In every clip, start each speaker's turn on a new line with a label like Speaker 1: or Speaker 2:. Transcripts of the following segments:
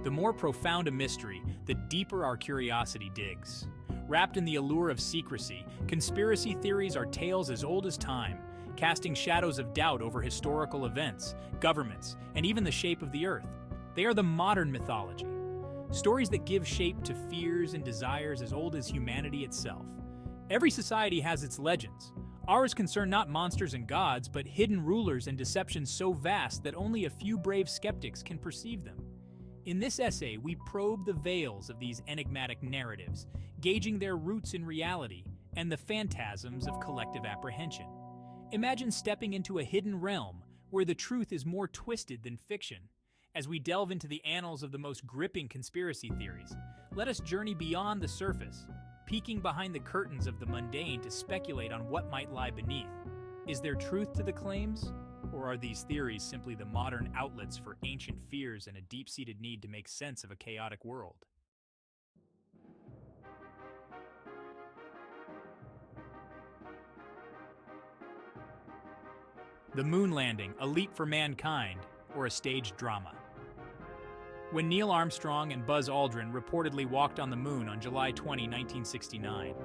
Speaker 1: The more profound a mystery, the deeper our curiosity digs. Wrapped in the allure of secrecy, conspiracy theories are tales as old as time, casting shadows of doubt over historical events, governments, and even the shape of the Earth. They are the modern mythology. Stories that give shape to fears and desires as old as humanity itself. Every society has its legends. Ours concern not monsters and gods, but hidden rulers and deceptions so vast that only a few brave skeptics can perceive them. In this essay, we probe the veils of these enigmatic narratives, gauging their roots in reality and the phantasms of collective apprehension. Imagine stepping into a hidden realm where the truth is more twisted than fiction. As we delve into the annals of the most gripping conspiracy theories, let us journey beyond the surface, peeking behind the curtains of the mundane to speculate on what might lie beneath. Is there truth to the claims? Or are these theories simply the modern outlets for ancient fears and a deep-seated need to make sense of a chaotic world? The moon landing, a leap for mankind, or a staged drama? When Neil Armstrong and Buzz Aldrin reportedly walked on the moon on July 20, 1969,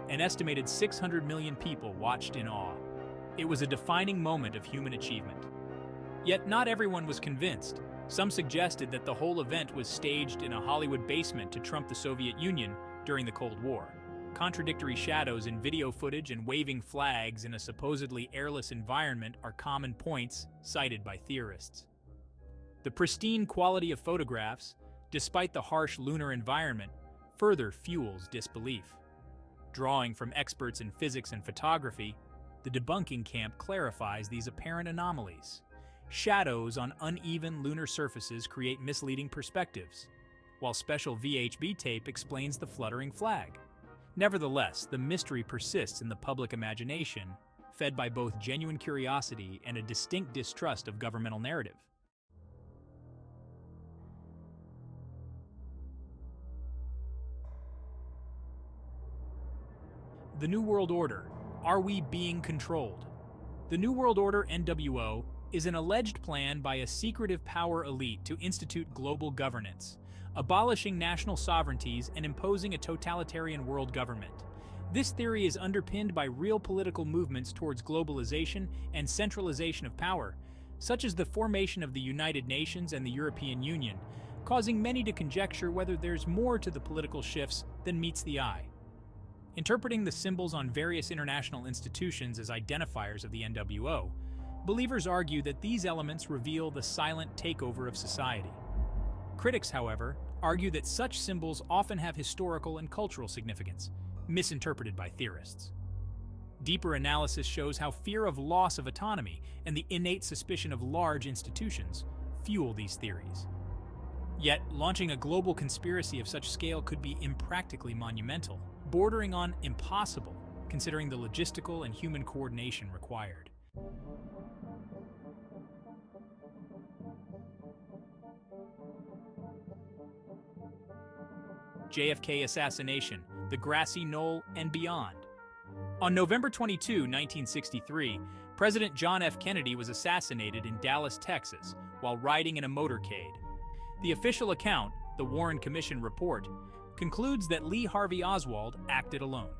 Speaker 1: an estimated 600 million people watched in awe. It was a defining moment of human achievement. Yet not everyone was convinced. Some suggested that the whole event was staged in a Hollywood basement to trump the Soviet Union during the Cold War. Contradictory shadows in video footage and waving flags in a supposedly airless environment are common points cited by theorists. The pristine quality of photographs, despite the harsh lunar environment, further fuels disbelief. Drawing from experts in physics and photography, the debunking camp clarifies these apparent anomalies. Shadows on uneven lunar surfaces create misleading perspectives, while special VHB tape explains the fluttering flag. Nevertheless, the mystery persists in the public imagination, fed by both genuine curiosity and a distinct distrust of governmental narrative. The New World Order. Are we being controlled? The New World Order, NWO, is an alleged plan by a secretive power elite to institute global governance, abolishing national sovereignties and imposing a totalitarian world government. This theory is underpinned by real political movements towards globalization and centralization of power, such as the formation of the United Nations and the European Union, causing many to conjecture whether there's more to the political shifts than meets the eye. Interpreting the symbols on various international institutions as identifiers of the NWO, believers argue that these elements reveal the silent takeover of society. Critics, however, argue that such symbols often have historical and cultural significance, misinterpreted by theorists. Deeper analysis shows how fear of loss of autonomy and the innate suspicion of large institutions fuel these theories. Yet, launching a global conspiracy of such scale could be impractically monumental, bordering on impossible, considering the logistical and human coordination required. JFK Assassination, the Grassy Knoll, and beyond. On November 22, 1963, President John F. Kennedy was assassinated in Dallas, Texas, while riding in a motorcade. The official account, the Warren Commission report, concludes that Lee Harvey Oswald acted alone.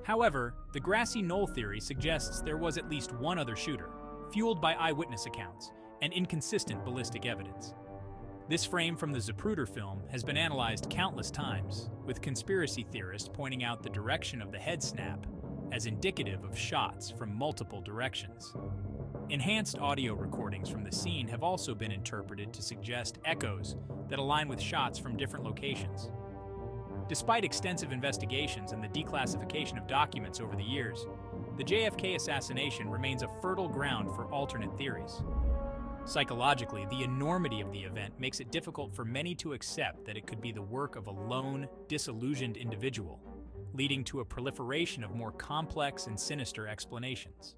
Speaker 1: However, the Grassy Knoll theory suggests there was at least one other shooter, fueled by eyewitness accounts and inconsistent ballistic evidence. This frame from the Zapruder film has been analyzed countless times, with conspiracy theorists pointing out the direction of the head snap as indicative of shots from multiple directions. Enhanced audio recordings from the scene have also been interpreted to suggest echoes that align with shots from different locations. Despite extensive investigations and the declassification of documents over the years, the JFK assassination remains a fertile ground for alternate theories. Psychologically, the enormity of the event makes it difficult for many to accept that it could be the work of a lone, disillusioned individual, leading to a proliferation of more complex and sinister explanations.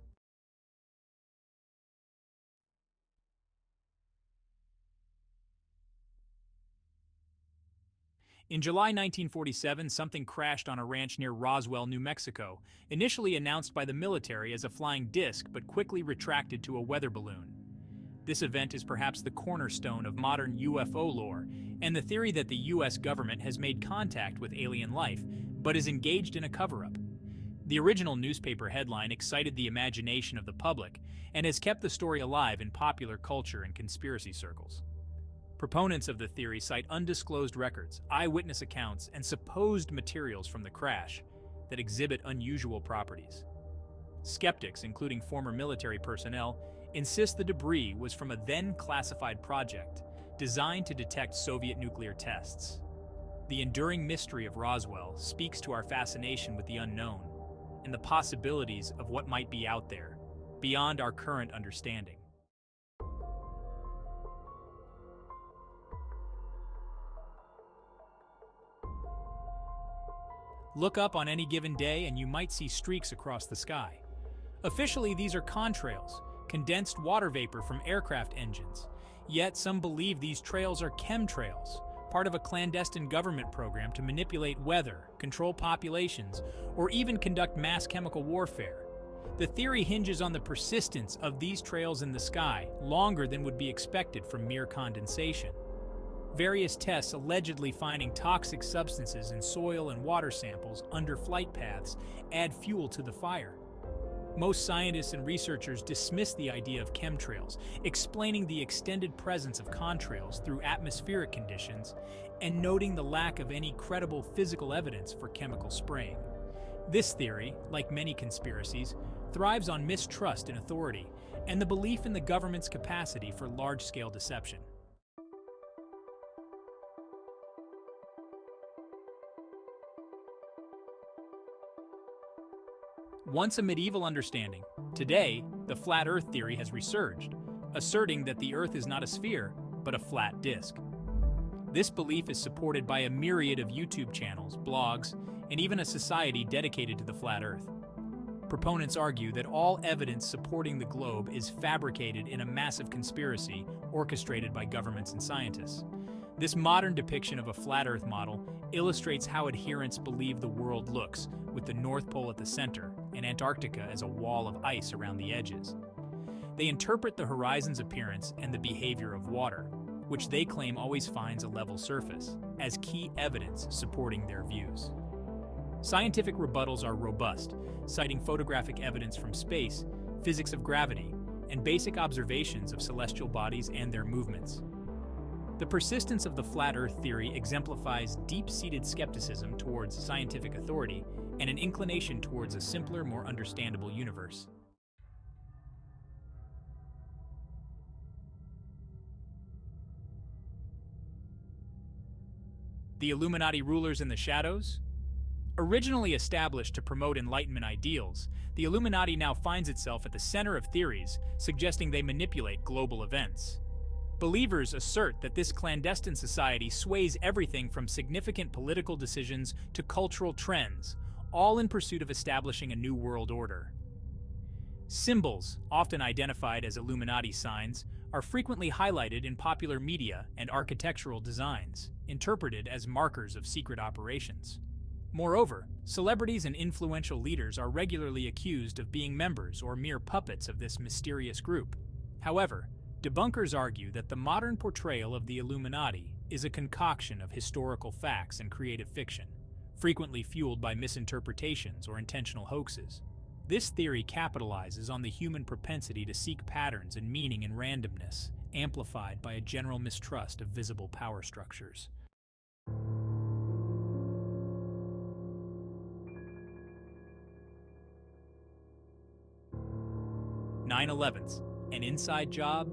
Speaker 1: In July 1947, something crashed on a ranch near Roswell, New Mexico, initially announced by the military as a flying disc but quickly retracted to a weather balloon. This event is perhaps the cornerstone of modern UFO lore, and the theory that the US government has made contact with alien life, but is engaged in a cover-up. The original newspaper headline excited the imagination of the public and has kept the story alive in popular culture and conspiracy circles. Proponents of the theory cite undisclosed records, eyewitness accounts, and supposed materials from the crash that exhibit unusual properties. Skeptics, including former military personnel, insist the debris was from a then-classified project designed to detect Soviet nuclear tests. The enduring mystery of Roswell speaks to our fascination with the unknown and the possibilities of what might be out there, beyond our current understanding. Look up on any given day and you might see streaks across the sky. Officially, these are contrails, condensed water vapor from aircraft engines. Yet some believe these trails are chemtrails, part of a clandestine government program to manipulate weather, control populations, or even conduct mass chemical warfare. The theory hinges on the persistence of these trails in the sky, longer than would be expected from mere condensation. Various tests allegedly finding toxic substances in soil and water samples under flight paths add fuel to the fire. Most scientists and researchers dismiss the idea of chemtrails, explaining the extended presence of contrails through atmospheric conditions and noting the lack of any credible physical evidence for chemical spraying. This theory, like many conspiracies, thrives on mistrust in authority and the belief in the government's capacity for large-scale deception. Once a medieval understanding, today, the flat Earth theory has resurged, asserting that the Earth is not a sphere, but a flat disk. This belief is supported by a myriad of YouTube channels, blogs, and even a society dedicated to the flat Earth. Proponents argue that all evidence supporting the globe is fabricated in a massive conspiracy orchestrated by governments and scientists. This modern depiction of a flat Earth model illustrates how adherents believe the world looks, with the North Pole at the center and Antarctica as a wall of ice around the edges. They interpret the horizon's appearance and the behavior of water, which they claim always finds a level surface, as key evidence supporting their views. Scientific rebuttals are robust, citing photographic evidence from space, physics of gravity, and basic observations of celestial bodies and their movements. The persistence of the flat Earth theory exemplifies deep-seated skepticism towards scientific authority and an inclination towards a simpler, more understandable universe. The Illuminati rulers in the shadows? Originally established to promote Enlightenment ideals, the Illuminati now finds itself at the center of theories suggesting they manipulate global events. Believers assert that this clandestine society sways everything from significant political decisions to cultural trends, all in pursuit of establishing a new world order. Symbols, often identified as Illuminati signs, are frequently highlighted in popular media and architectural designs, interpreted as markers of secret operations. Moreover, celebrities and influential leaders are regularly accused of being members or mere puppets of this mysterious group. However, debunkers argue that the modern portrayal of the Illuminati is a concoction of historical facts and creative fiction, frequently fueled by misinterpretations or intentional hoaxes. This theory capitalizes on the human propensity to seek patterns and meaning in randomness, amplified by a general mistrust of visible power structures. 9/11's, an inside job?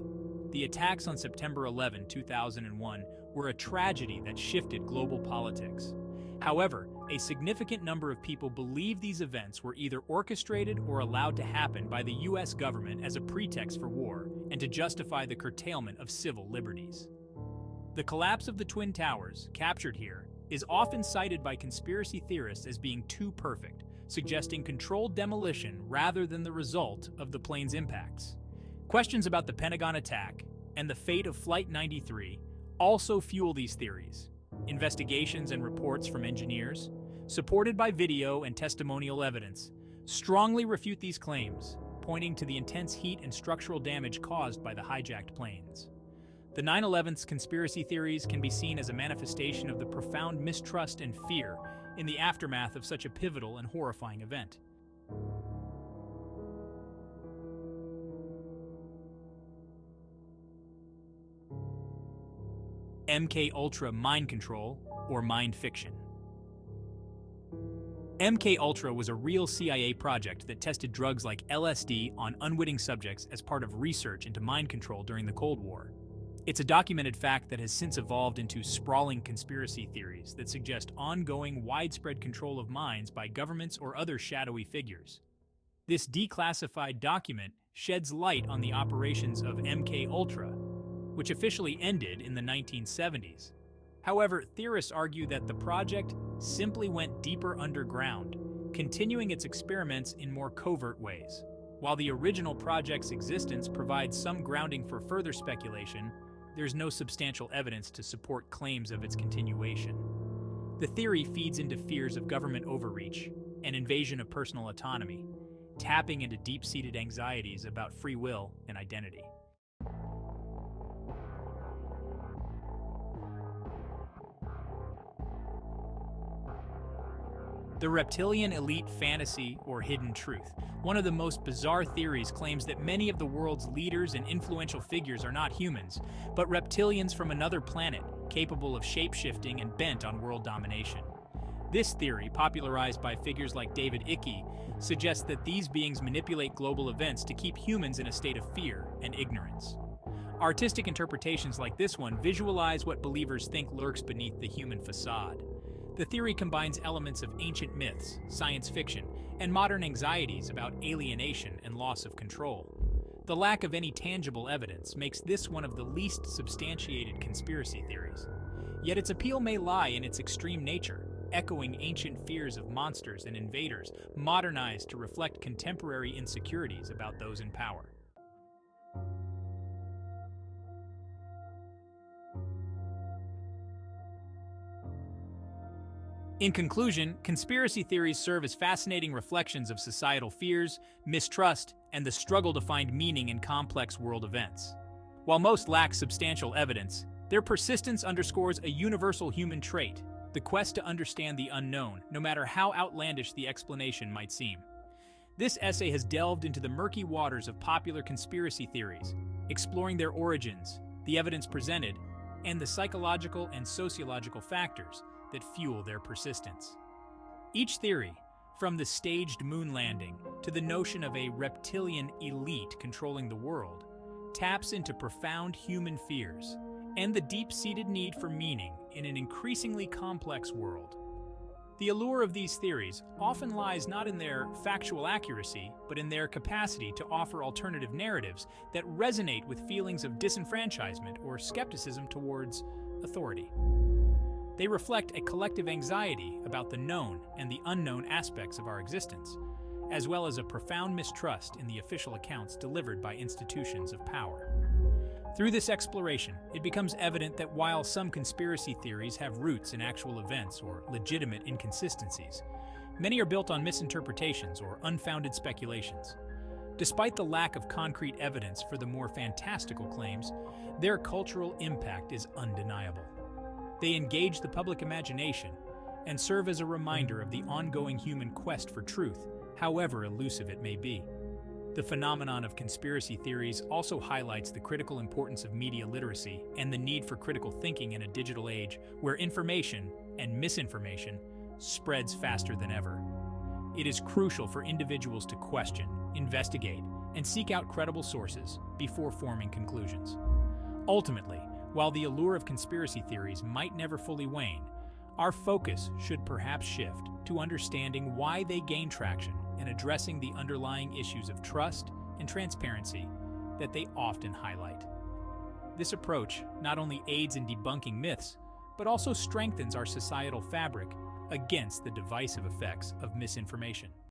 Speaker 1: The attacks on September 11, 2001 were a tragedy that shifted global politics. However, a significant number of people believe these events were either orchestrated or allowed to happen by the US government as a pretext for war and to justify the curtailment of civil liberties. The collapse of the Twin Towers, captured here, is often cited by conspiracy theorists as being too perfect, suggesting controlled demolition rather than the result of the plane's impacts. Questions about the Pentagon attack and the fate of Flight 93 also fuel these theories. Investigations and reports from engineers, supported by video and testimonial evidence, strongly refute these claims, pointing to the intense heat and structural damage caused by the hijacked planes. The 9/11's conspiracy theories can be seen as a manifestation of the profound mistrust and fear in the aftermath of such a pivotal and horrifying event. MK-Ultra mind control or mind fiction. MK-Ultra was a real CIA project that tested drugs like LSD on unwitting subjects as part of research into mind control during the Cold War. It's a documented fact that has since evolved into sprawling conspiracy theories that suggest ongoing, widespread control of minds by governments or other shadowy figures. This declassified document sheds light on the operations of MK-Ultra, which officially ended in the 1970s. However, theorists argue that the project simply went deeper underground, continuing its experiments in more covert ways. While the original project's existence provides some grounding for further speculation, there's no substantial evidence to support claims of its continuation. The theory feeds into fears of government overreach and invasion of personal autonomy, tapping into deep-seated anxieties about free will and identity. The Reptilian Elite fantasy or hidden truth. One of the most bizarre theories claims that many of the world's leaders and influential figures are not humans, but reptilians from another planet, capable of shape-shifting and bent on world domination. This theory, popularized by figures like David Icke, suggests that these beings manipulate global events to keep humans in a state of fear and ignorance. Artistic interpretations like this one visualize what believers think lurks beneath the human facade. The theory combines elements of ancient myths, science fiction, and modern anxieties about alienation and loss of control. The lack of any tangible evidence makes this one of the least substantiated conspiracy theories. Yet its appeal may lie in its extreme nature, echoing ancient fears of monsters and invaders, modernized to reflect contemporary insecurities about those in power. In conclusion, conspiracy theories serve as fascinating reflections of societal fears, mistrust, and the struggle to find meaning in complex world events. While most lack substantial evidence, their persistence underscores a universal human trait, the quest to understand the unknown, no matter how outlandish the explanation might seem. This essay has delved into the murky waters of popular conspiracy theories, exploring their origins, the evidence presented, and the psychological and sociological factors that fuel their persistence. Each theory, from the staged moon landing to the notion of a reptilian elite controlling the world, taps into profound human fears and the deep-seated need for meaning in an increasingly complex world. The allure of these theories often lies not in their factual accuracy, but in their capacity to offer alternative narratives that resonate with feelings of disenfranchisement or skepticism towards authority. They reflect a collective anxiety about the known and the unknown aspects of our existence, as well as a profound mistrust in the official accounts delivered by institutions of power. Through this exploration, it becomes evident that while some conspiracy theories have roots in actual events or legitimate inconsistencies, many are built on misinterpretations or unfounded speculations. Despite the lack of concrete evidence for the more fantastical claims, their cultural impact is undeniable. They engage the public imagination and serve as a reminder of the ongoing human quest for truth, however elusive it may be. The phenomenon of conspiracy theories also highlights the critical importance of media literacy and the need for critical thinking in a digital age where information and misinformation spreads faster than ever. It is crucial for individuals to question, investigate, and seek out credible sources before forming conclusions. Ultimately, while the allure of conspiracy theories might never fully wane, our focus should perhaps shift to understanding why they gain traction and addressing the underlying issues of trust and transparency that they often highlight. This approach not only aids in debunking myths, but also strengthens our societal fabric against the divisive effects of misinformation.